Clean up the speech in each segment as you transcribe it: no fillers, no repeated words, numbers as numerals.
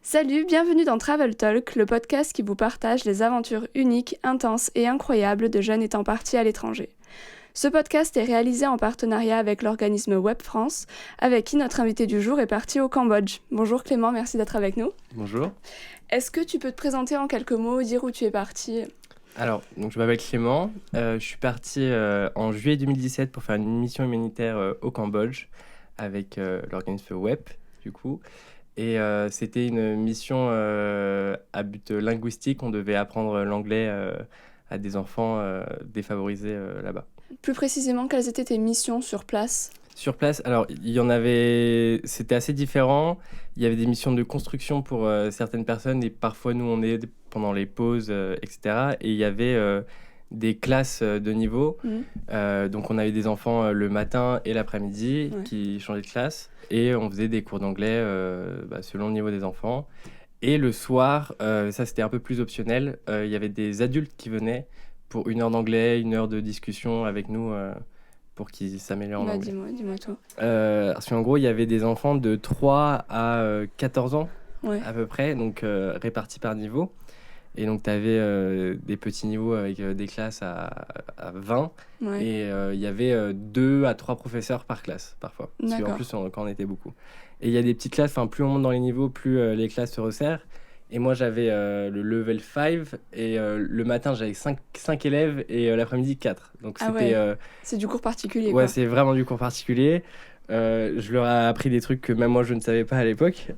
Salut, bienvenue dans Travel Talk, le podcast qui vous partage les aventures uniques, intenses et incroyables de jeunes étant partis à l'étranger. Ce podcast est réalisé en partenariat avec l'organisme Web France, avec qui notre invité du jour est parti au Cambodge. Bonjour Clément, merci d'être avec nous. Bonjour. Est-ce que tu peux te présenter en quelques mots, dire où tu es parti ? Alors, je m'appelle Clément. Je suis parti en juillet 2017 pour faire une mission humanitaire au Cambodge avec l'organisme WEP, du coup. Et c'était une mission à but linguistique. On devait apprendre l'anglais à des enfants défavorisés là-bas. Plus précisément, quelles étaient tes missions sur place ? Sur place, alors il y en avait, c'était assez différent. Il y avait des missions de construction pour certaines personnes et parfois nous on aide pendant les pauses, etc. Et il y avait des classes de niveau. Donc on avait des enfants le matin et l'après-midi qui changeaient de classe et on faisait des cours d'anglais selon le niveau des enfants. Et le soir, ça c'était un peu plus optionnel, il y avait des adultes qui venaient pour 1 heure d'anglais, 1 heure de discussion avec nous. Pour qu'ils s'améliorent en anglais. Dis-moi tout. Parce qu'en gros, il y avait des enfants de 3 à 14 ans, à peu près, donc répartis par niveau. Et donc, tu avais des petits niveaux avec des classes à 20. Et il y avait 2 à 3 professeurs par classe, parfois. Parce qu'en plus, quand on était beaucoup. Et il y a des petites classes, plus on monte dans les niveaux, plus les classes se resserrent. Et moi, j'avais le level 5 et le matin, j'avais 5 élèves et l'après-midi, 4. Donc, c'était... c'est du cours particulier, ouais, quoi. c'est vraiment du cours particulier. Je leur ai appris des trucs que même moi, je ne savais pas à l'époque.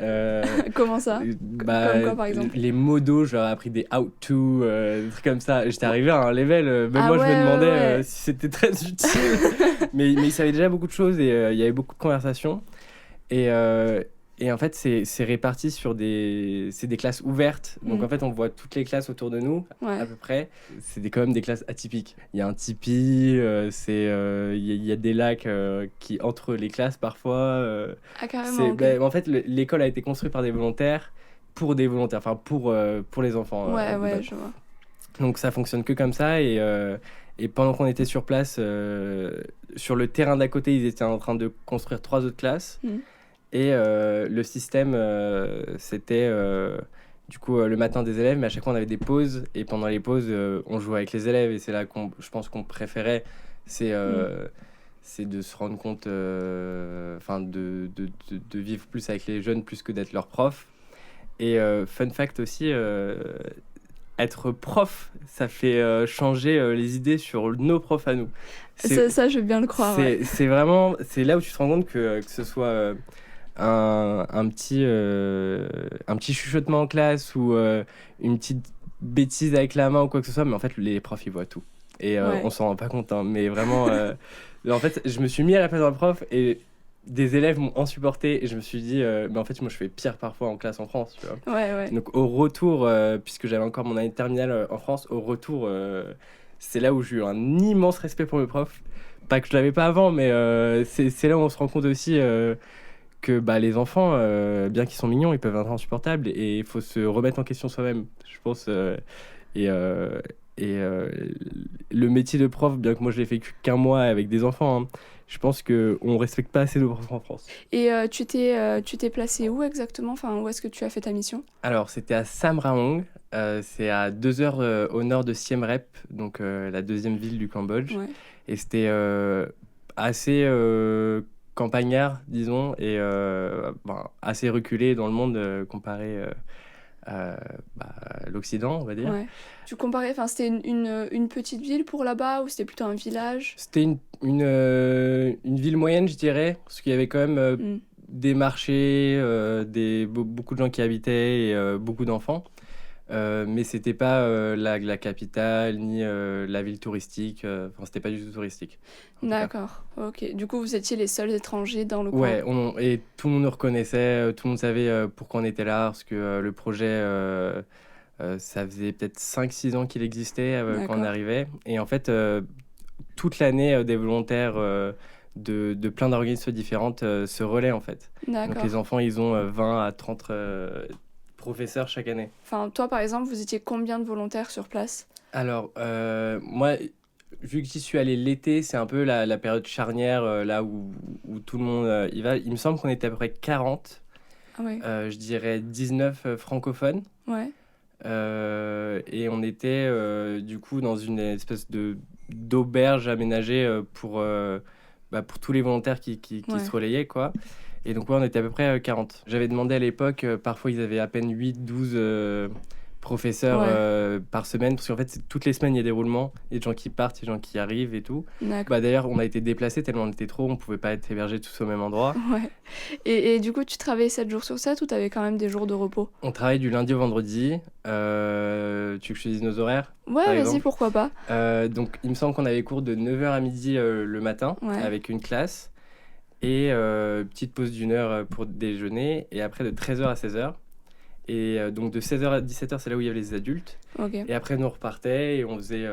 Comment ça ? Comme quoi, par exemple ? Les modos, je leur ai appris des how to, des trucs comme ça. J'étais arrivé à un level, même moi, je me demandais si c'était très utile. mais ils savaient déjà beaucoup de choses et il y avait beaucoup de conversations. Et en fait, c'est réparti sur des classes ouvertes. Donc, en fait, on voit toutes les classes autour de nous, à peu près. C'est quand même des classes atypiques. Il y a un tipi, il y a des lacs qui entre les classes, parfois. Carrément, okay. En fait, l'école a été construite par des volontaires, pour des volontaires, enfin, pour les enfants. Je vois. Donc, ça fonctionne que comme ça. Et pendant qu'on était sur place, sur le terrain d'à côté, ils étaient en train de construire 3 autres classes. Et le système, c'était du coup le matin des élèves, mais à chaque fois on avait des pauses. Et pendant les pauses, on jouait avec les élèves. Et c'est là je pense qu'on préférait, c'est de se rendre compte, de vivre plus avec les jeunes plus que d'être leur prof. Et fun fact aussi, être prof, ça fait changer les idées sur nos profs à nous. Ça, je veux bien le croire. C'est vraiment, c'est là où tu te rends compte que ce soit... un petit chuchotement en classe ou une petite bêtise avec la main ou quoi que ce soit, mais en fait les profs ils voient tout et on s'en rend pas compte, hein, mais vraiment en fait je me suis mis à la place d'un prof et des élèves m'ont insupporté et je me suis dit mais en fait moi je fais pire parfois en classe en France, tu vois. Donc au retour, puisque j'avais encore mon année de terminale en France, au retour c'est là où j'ai eu un immense respect pour mes profs, pas que je l'avais pas avant, mais c'est là où on se rend compte aussi que les enfants, bien qu'ils sont mignons, ils peuvent être insupportables et il faut se remettre en question soi-même, je pense. Le métier de prof, bien que moi je l'ai fait qu'un mois avec des enfants, hein, je pense qu'on ne respecte pas assez nos profs en France. Et tu t'es placé où exactement ? Enfin, où est-ce que tu as fait ta mission ? Alors, c'était à Samraong, c'est à 2 heures au nord de Siem Reap, donc la 2e ville du Cambodge. Et c'était assez... campagnard, disons, et assez reculé dans le monde comparé à l'Occident, on va dire. Tu comparais, c'était une petite ville pour là-bas ou c'était plutôt un village ? C'était une ville moyenne, je dirais, parce qu'il y avait quand même des marchés, beaucoup de gens qui habitaient et beaucoup d'enfants. Mais c'était pas la capitale ni la ville touristique, c'était pas du tout touristique. D'accord, ok. Du coup, vous étiez les seuls étrangers dans le coin. Ouais, et tout le monde nous reconnaissait, tout le monde savait pourquoi on était là, parce que le projet, ça faisait peut-être 5-6 ans qu'il existait quand on arrivait. Et en fait, toute l'année, des volontaires de plein d'organismes différentes se relaient, en fait. Donc les enfants, ils ont 20 à 30 professeurs chaque année. Enfin, toi, par exemple, vous étiez combien de volontaires sur place ? Alors, moi, vu que j'y suis allé l'été, c'est un peu la période charnière, là où tout le monde y va. Il me semble qu'on était à peu près 40. Ah ouais. Je dirais 19 francophones. Ouais. Et on était du coup dans une espèce d'auberge aménagée pour tous les volontaires qui Ouais. se relayaient, quoi. Et donc, ouais, on était à peu près 40. J'avais demandé à l'époque, parfois ils avaient à peine 8-12 professeurs Ouais. par semaine, parce qu'en fait, toutes les semaines, il y a des roulements, il y a des gens qui partent, il y a des gens qui arrivent et tout. D'accord. Bah, d'ailleurs, on a été déplacés tellement on était trop, on pouvait pas être hébergés tous au même endroit. Ouais. Et du coup, tu travaillais 7 jours sur 7 ou t'avais quand même des jours de repos? On travaille du lundi au vendredi. Tu veux que je te dise nos horaires, Ouais, par vas-y, exemple? pourquoi pas. Donc, il me semble qu'on avait cours de 9h à midi le matin, Ouais. avec une classe, et petite pause d'une heure pour déjeuner, et après de 13h à 16h. Et donc de 16h à 17h, c'est là où il y avait les adultes. Ok. Et après, nous on repartait et on faisait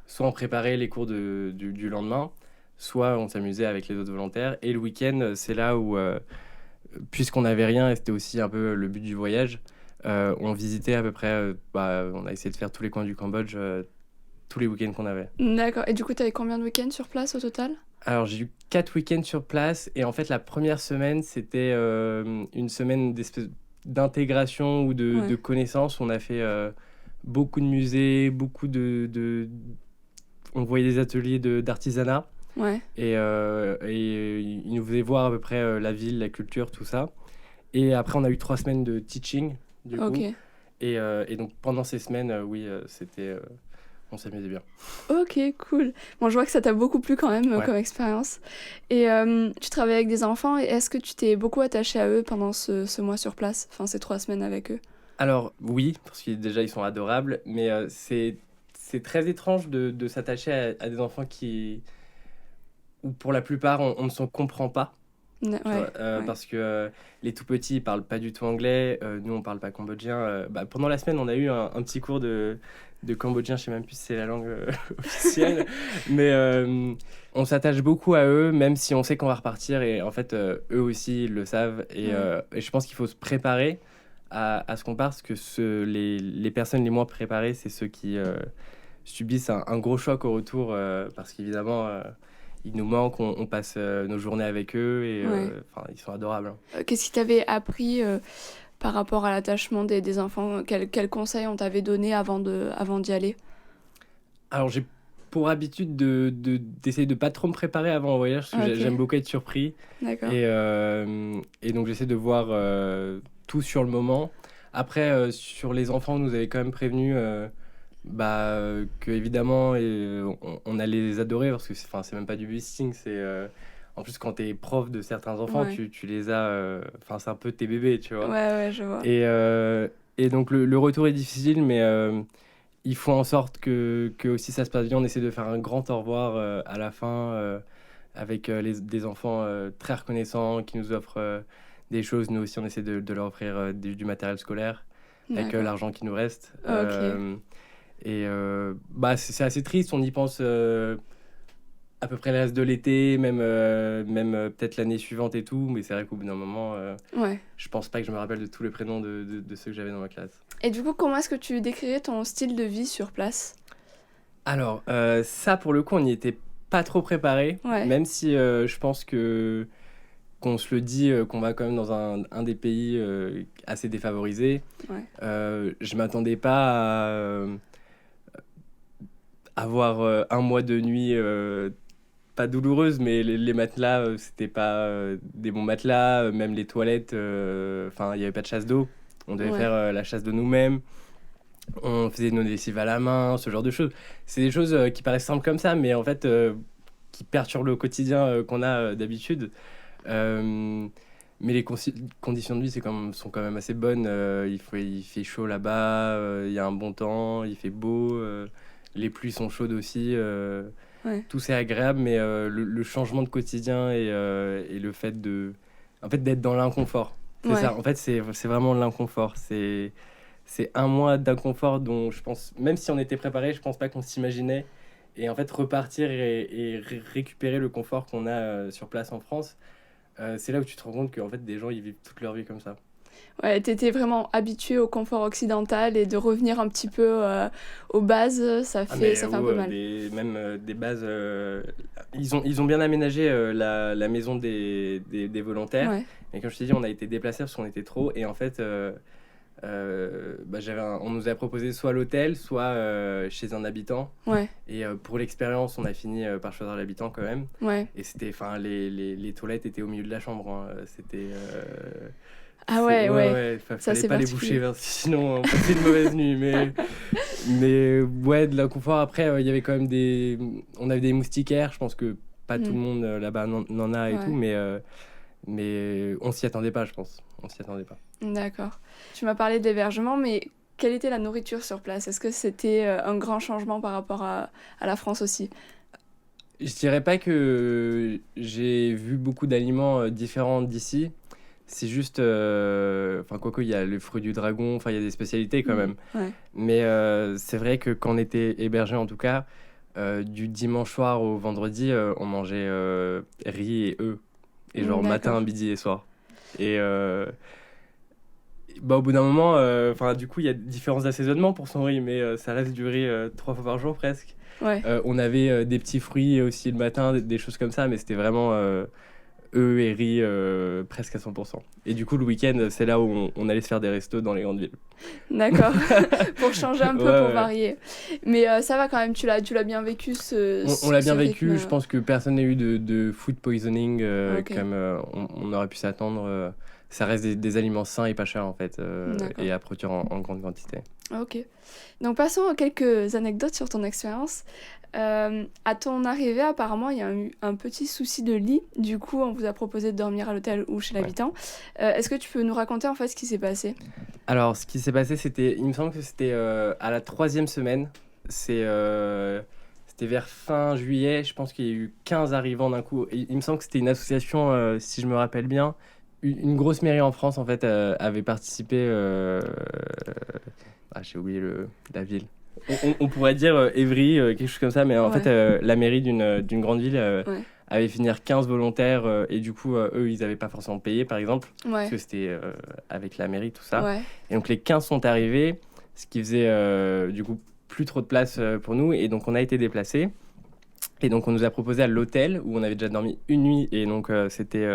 soit on préparait les cours du lendemain, soit on s'amusait avec les autres volontaires. Et le week-end, c'est là où, puisqu'on n'avait rien, et c'était aussi un peu le but du voyage, on visitait à peu près, on a essayé de faire tous les coins du Cambodge, tous les week-ends qu'on avait. D'accord. Et du coup, t'avais combien de week-ends sur place au total? Alors, j'ai eu 4 week-ends sur place, et en fait, la première semaine, c'était une semaine d'intégration ou de Ouais. connaissances. On a fait beaucoup de musées, on voyait des ateliers d'artisanat, Ouais. et ils nous faisaient voir à peu près la ville, la culture, tout ça. Et après, on a eu 3 semaines de teaching, du Ok. coup. Et donc, pendant ces semaines, oui, on s'amusait bien. Ok, cool. Bon, je vois que ça t'a beaucoup plu quand même Ouais. comme expérience. Et tu travailles avec des enfants et est-ce que tu t'es beaucoup attaché à eux pendant ce mois sur place, enfin ces 3 semaines avec eux? Alors oui, parce que déjà ils sont adorables, mais c'est très étrange de s'attacher à des enfants où pour la plupart on ne se comprend pas, tu Ouais, vois, ouais. parce que les tout petits ils parlent pas du tout anglais, nous on parle pas cambodgien. Pendant la semaine on a eu un petit cours de cambodgien, je sais même plus si c'est la langue officielle, mais on s'attache beaucoup à eux, même si on sait qu'on va repartir, et en fait eux aussi ils le savent, et je pense qu'il faut se préparer à ce qu'on part, parce que les personnes les moins préparées, c'est ceux qui subissent un gros choc au retour, parce qu'évidemment ils nous manquent, on passe nos journées avec eux, et Ouais. ils sont adorables, hein. Qu'est-ce qui t'avait appris par rapport à l'attachement des enfants? Quels conseils on t'avait donné avant d'y aller? Alors j'ai pour habitude d'essayer de pas trop me préparer avant un voyage, parce que Ok. j'aime beaucoup être surpris. D'accord. Et donc j'essaie de voir tout sur le moment. Après, sur les enfants, on nous avait quand même prévenu que évidemment on allait les adorer, parce que c'est même pas du busting, en plus quand t'es prof de certains enfants, Ouais. tu les as, c'est un peu tes bébés, tu Ouais, vois. ouais, je vois. Et donc le retour est difficile, mais il faut en sorte que aussi ça se passe bien. On essaie de faire un grand au revoir à la fin, avec des enfants très reconnaissants qui nous offrent des choses. Nous aussi, on essaie de leur offrir du matériel scolaire avec D'accord. l'argent qui nous reste. Ok. C'est assez triste. On y pense à peu près le reste de l'été, même peut-être l'année suivante et tout. Mais c'est vrai qu'au bout d'un moment, Ouais. je pense pas que je me rappelle de tous les prénoms de ceux que j'avais dans ma classe. Et du coup, comment est-ce que tu décrirais ton style de vie sur place? Alors, ça, pour le coup, on n'y était pas trop préparé, Ouais. même si je pense qu'on se le dit, qu'on va quand même dans un des pays assez défavorisés. Ouais. Je m'attendais pas à avoir un mois de nuit pas douloureuse, mais les matelas, c'était pas des bons matelas, même les toilettes, il n'y avait pas de chasse d'eau. On devait Ouais. faire la chasse de nous-mêmes. On faisait nos lessives à la main, ce genre de choses. C'est des choses qui paraissent simples comme ça, mais en fait, qui perturbent le quotidien qu'on a d'habitude. Mais les conditions de vie sont quand même assez bonnes. Il fait chaud là-bas, il y a un bon temps, il fait beau, les pluies sont chaudes aussi. Ouais. Tout c'est agréable, mais le changement de quotidien et le fait d'être dans l'inconfort. C'est Ouais. ça, en fait, c'est vraiment l'inconfort. C'est un mois d'inconfort dont je pense, même si on était préparé, je pense pas qu'on s'imaginait. Et en fait, repartir et récupérer le confort qu'on a sur place en France, c'est là où tu te rends compte qu'en fait, des gens, ils vivent toute leur vie comme ça. Ouais, t'étais vraiment habitué au confort occidental et de revenir un petit peu aux bases, ça fait un peu mal. Des bases. Ils ont bien aménagé la maison des volontaires. Ouais, Et comme je t'ai dit, on a été déplacés parce qu'on était trop. Et en fait, on nous a proposé soit l'hôtel, soit chez un habitant. ouais, Et pour l'expérience, on a fini par choisir l'habitant quand même. ouais. Et c'était, enfin, les toilettes étaient au milieu de la chambre. Hein. C'était. Ah ouais, ouais. Ça, Fallait c'est pas les particulier. boucher, sinon on passait une mauvaise nuit. Mais ouais, de la confort. Après, il y avait quand même on avait des moustiquaires. Je pense que pas tout le monde là-bas n'en a et Ouais. tout, mais on s'y attendait pas, je pense. On s'y attendait pas. D'accord. Tu m'as parlé d'hébergement, mais quelle était la nourriture sur place? Est-ce que c'était un grand changement par rapport à la France aussi? Je dirais pas que j'ai vu beaucoup d'aliments différents d'ici. C'est juste, enfin quoique il y a le fruit du dragon, enfin il y a des spécialités quand même. Ouais, Mais c'est vrai que quand on était hébergé en tout cas, du dimanche soir au vendredi, on mangeait riz et œufs. Et genre matin, d'accord. midi et soir. Et au bout d'un moment, du coup il y a différents assaisonnements pour son riz, mais ça reste du riz 3 fois par jour presque. Ouais, On avait des petits fruits aussi le matin, des choses comme ça, mais c'était vraiment œufs et riz presque à 100%. Et du coup, le week-end, c'est là où on allait se faire des restos dans les grandes villes. d'accord. Pour changer un peu, Ouais, pour ouais. varier. Mais ça va quand même, tu l'as bien vécu On l'a ce bien vécu, rythme. je pense que personne n'a eu de food poisoning Ok. comme on aurait pu s'attendre. Ça reste des aliments sains et pas chers en fait, D'accord. et à produire en grande quantité. Ok. Donc passons à quelques anecdotes sur ton expérience. À ton arrivée, apparemment, il y a eu un petit souci de lit. Du coup, on vous a proposé de dormir à l'hôtel ou chez Ouais. l'habitant. Est-ce que tu peux nous raconter en fait ce qui s'est passé? Alors, ce qui s'est passé, il me semble que c'était à la 3e semaine. C'était vers fin juillet. Je pense qu'il y a eu 15 arrivants d'un coup. Et il me semble que c'était une association, si je me rappelle bien. Une grosse mairie en France, en fait, avait participé. J'ai oublié la ville. On pourrait dire Évry, quelque chose comme ça, mais en Ouais. fait, la mairie d'une grande ville Ouais. avait fait venir 15 volontaires, et du coup, eux, ils n'avaient pas forcément payé, par exemple, parce Ouais. que c'était avec la mairie, tout ça. Ouais. Et donc, les 15 sont arrivés, ce qui faisait, du coup, plus trop de place pour nous, et donc, on a été déplacés. Et donc, on nous a proposé à l'hôtel, où on avait déjà dormi une nuit, et donc, c'était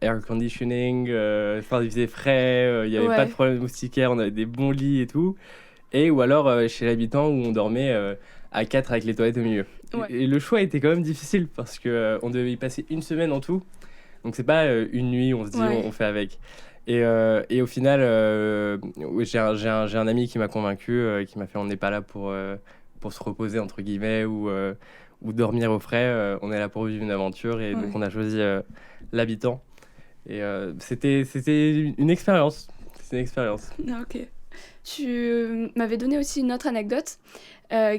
air conditioning, enfin, il faisait frais, il n'y avait pas de Ouais. problème de moustiquaire, on avait des bons lits et tout. Et ou alors chez l'habitant où on dormait à 4 avec les toilettes au milieu. Ouais. Et le choix était quand même difficile parce que on devait y passer une semaine en tout. Donc c'est pas une nuit, on se dit Ouais. on fait avec. Et au final, oui, j'ai un ami qui m'a convaincu, qui m'a fait on n'est pas là pour se reposer entre guillemets ou dormir au frais, on est là pour vivre une aventure et Ouais. donc on a choisi l'habitant. Et c'était une expérience. C'est une expérience. Ok. Tu m'avais donné aussi une autre anecdote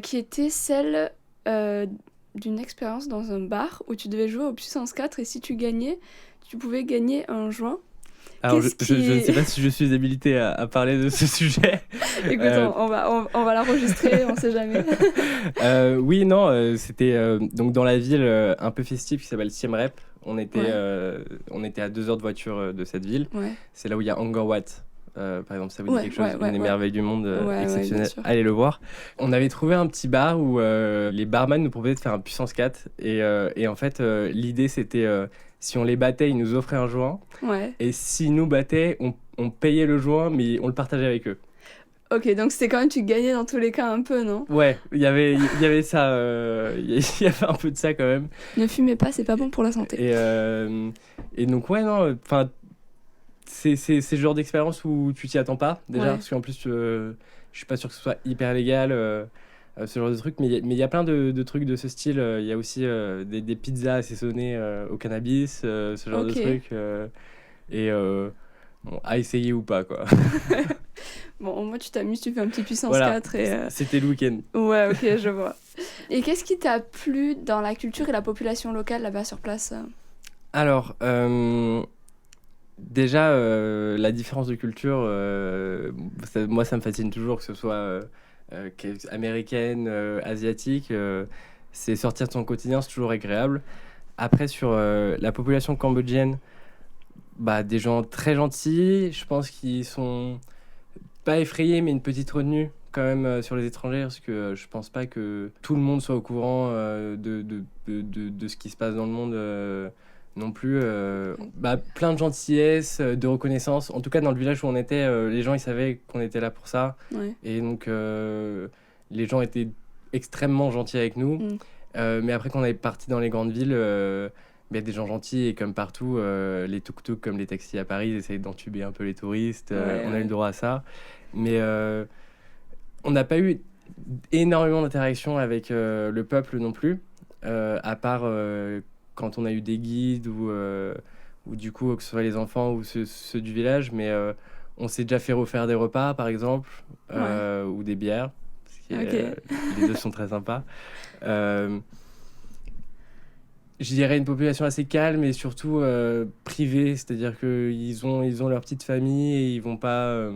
qui était celle d'une expérience dans un bar où tu devais jouer au puissance 4 et si tu gagnais, tu pouvais gagner un joint. Alors, Qu'est-ce je ne qui... sais pas si je suis habilité à parler de ce sujet. Écoute, Euh, on va l'enregistrer, on sait jamais. oui, non, c'était donc dans la ville un peu festive qui s'appelle Siem Reap. On était à 2 heures de voiture de cette ville. Ouais. C'est là où il y a Angkor Wat. Par exemple, ça vous dit Ouais, quelque chose, ouais, une des ouais. merveilles du monde Ouais, exceptionnelle. bien sûr. Allez le voir. On avait trouvé un petit bar où les barman nous proposaient de faire un puissance 4. Et en fait, l'idée c'était si on les battait, ils nous offraient un joint. Ouais. Et s'ils nous battaient, on payait le joint, mais on le partageait avec eux. Ok, donc c'était quand même, tu gagnais dans tous les cas un peu, non? Ouais, il y avait ça, il y avait un peu de ça quand même. Ne fumez pas, c'est pas bon pour la santé. Et donc, ouais, non, enfin, c'est le genre d'expérience où tu t'y attends pas, déjà, Ouais. parce qu'en plus, je suis pas sûr que ce soit hyper légal, ce genre de truc, mais il y a plein de trucs de ce style. Il y a aussi des pizzas assaisonnées au cannabis, ce genre de Ok. trucs. Bon, à essayer ou pas, quoi. Bon, au moins tu t'amuses, tu fais un petit puissance Voilà, 4 et... c'était le week-end. Ouais, ok, je vois. Et qu'est-ce qui t'a plu dans la culture et la population locale là-bas sur place? Alors, déjà, la différence de culture, moi, ça me fascine toujours, que ce soit américaine, asiatique. C'est sortir de son quotidien, c'est toujours agréable. Après, sur la population cambodgienne, des gens très gentils, je pense qu'ils sont pas effrayés, mais une petite retenue quand même sur les étrangers, parce que je pense pas que tout le monde soit au courant de ce qui se passe dans le monde non plus. Plein de gentillesse, de reconnaissance. En tout cas, dans le village où on était, les gens ils savaient qu'on était là pour ça. Ouais. Et donc, les gens étaient extrêmement gentils avec nous. Mais après, quand on est parti dans les grandes villes, des gens gentils, et comme partout, les tuk-tuk comme les taxis à Paris, ils essayent d'entuber un peu les touristes. On a eu le droit à ça. Mais on n'a pas eu énormément d'interactions avec le peuple non plus, à part quand on a eu des guides ou du coup, que ce soit les enfants ou ceux du village. Mais on s'est déjà fait refaire des repas, par exemple, ou des bières. Les deux sont très sympas. Je dirais une population assez calme et surtout privée, c'est-à-dire qu'ils ont leur petite famille et ils vont pas...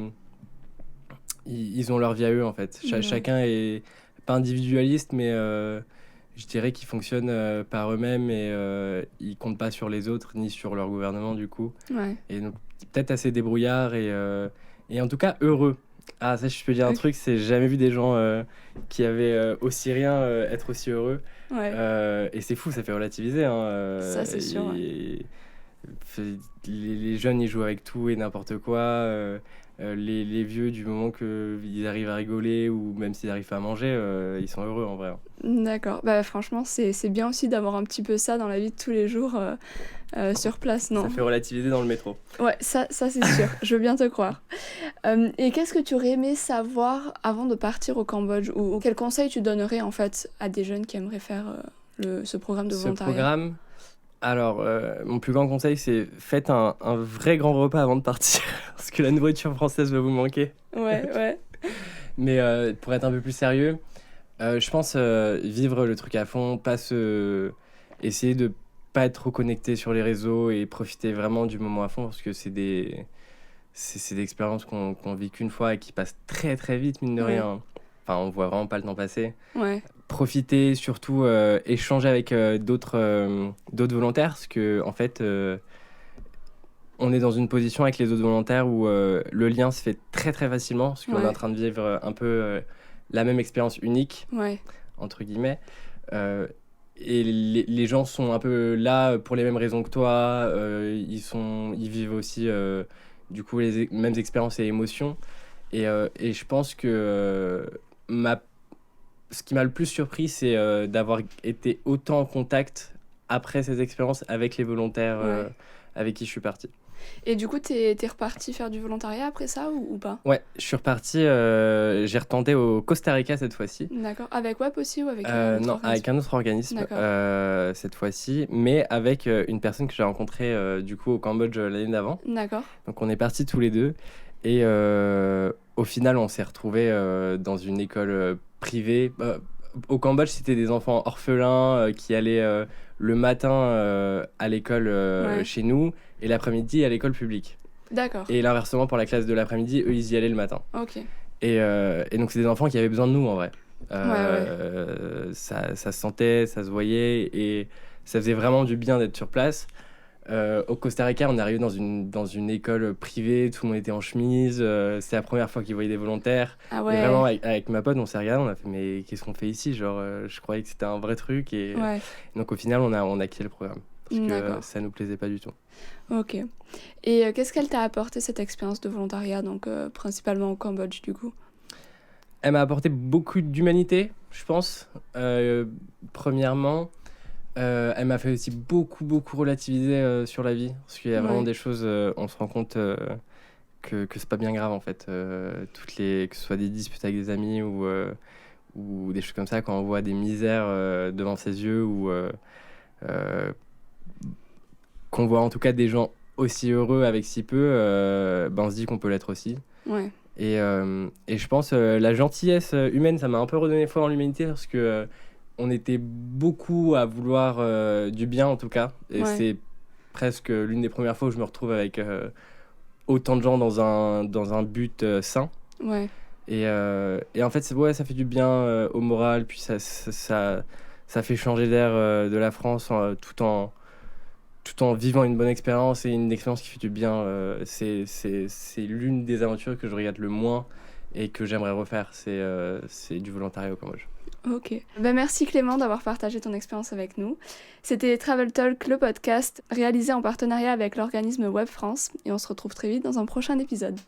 ils ont leur vie à eux, en fait. Chacun est pas individualiste, mais je dirais qu'ils fonctionnent par eux-mêmes et ils comptent pas sur les autres ni sur leur gouvernement, du coup. Ouais. Et donc, peut-être assez débrouillards et en tout cas heureux. Ah, ça, je peux dire un truc, c'est j'ai jamais vu des gens qui avaient aussi rien être aussi heureux. Ouais. Et c'est fou, ça fait relativiser. Ça, c'est sûr. Les jeunes, ils jouent avec tout et n'importe quoi. Les vieux, du moment qu'ils arrivent à rigoler ou même s'ils n'arrivent pas à manger, ils sont heureux en vrai. D'accord. Franchement, c'est bien aussi d'avoir un petit peu ça dans la vie de tous les jours sur place, non? Ça fait relativiser dans le métro. Ouais, ça c'est sûr. Je veux bien te croire. Et qu'est-ce que tu aurais aimé savoir avant de partir au Cambodge ou quel conseil tu donnerais en fait à des jeunes qui aimeraient faire ce programme de volontariat? Ce programme, alors, mon plus grand conseil, c'est faites un vrai grand repas avant de partir, parce que la nourriture française va vous manquer. Ouais. Mais pour être un peu plus sérieux, je pense vivre le truc à fond, essayer de pas être trop connecté sur les réseaux et profiter vraiment du moment à fond, parce que c'est des expériences qu'on vit qu'une fois et qui passent très très vite, mine de rien. Enfin, on voit vraiment pas le temps passer. Ouais. Profiter, surtout échanger avec d'autres volontaires, parce que en fait on est dans une position avec les autres volontaires où le lien se fait très très facilement, parce qu'on est en train de vivre un peu la même expérience unique, entre guillemets, et les gens sont un peu là pour les mêmes raisons que toi, ils vivent aussi du coup les mêmes expériences et émotions, et je pense que ce qui m'a le plus surpris, c'est d'avoir été autant en contact après ces expériences avec les volontaires avec qui je suis parti. Et du coup, t'es reparti faire du volontariat après ça ou pas? Ouais, je suis reparti, j'ai retenté au Costa Rica cette fois-ci. D'accord. Avec WAP aussi ou avec un autre Non, organisme? avec un autre organisme cette fois-ci, mais avec une personne que j'ai rencontrée du coup au Cambodge l'année d'avant. D'accord. Donc on est partis tous les deux et au final on s'est retrouvés dans une école privée. Au Cambodge, c'était des enfants orphelins qui allaient le matin à l'école chez nous et l'après-midi à l'école publique. D'accord. Et l'inversement pour la classe de l'après-midi, eux ils y allaient le matin. Ok. Et donc c'est des enfants qui avaient besoin de nous en vrai. Ça se sentait, ça se voyait et ça faisait vraiment du bien d'être sur place. Au Costa Rica, on est arrivé dans une école privée, tout le monde était en chemise, c'est la première fois qu'ils voyaient des volontaires. Ah Et ouais. vraiment, avec ma pote, on s'est regardé, on a fait mais qu'est-ce qu'on fait ici? Genre, je croyais que c'était un vrai truc. Et donc au final, on a quitté le programme parce que ça nous plaisait pas du tout. Ok. Et qu'est-ce qu'elle t'a apporté cette expérience de volontariat, donc principalement au Cambodge du coup? Elle m'a apporté beaucoup d'humanité, je pense. Premièrement, elle m'a fait aussi beaucoup relativiser sur la vie. Parce qu'il y a vraiment des choses, on se rend compte que c'est pas bien grave en fait. Que ce soit des disputes avec des amis ou des choses comme ça, quand on voit des misères devant ses yeux ou qu'on voit en tout cas des gens aussi heureux avec si peu, on se dit qu'on peut l'être aussi. Ouais. Et je pense la gentillesse humaine, ça m'a un peu redonné foi en l'humanité parce que on était beaucoup à vouloir du bien en tout cas. Et c'est presque l'une des premières fois où je me retrouve avec autant de gens dans un but sain. Ouais. Et en fait, ça fait du bien au moral, puis ça fait changer l'air de la France tout tout en vivant une bonne expérience et une expérience qui fait du bien. C'est l'une des aventures que je regrette le moins et que j'aimerais refaire. C'est du volontariat au Cambodge. Ok. Merci Clément d'avoir partagé ton expérience avec nous. C'était Travel Talk, le podcast réalisé en partenariat avec l'organisme Web France, et on se retrouve très vite dans un prochain épisode.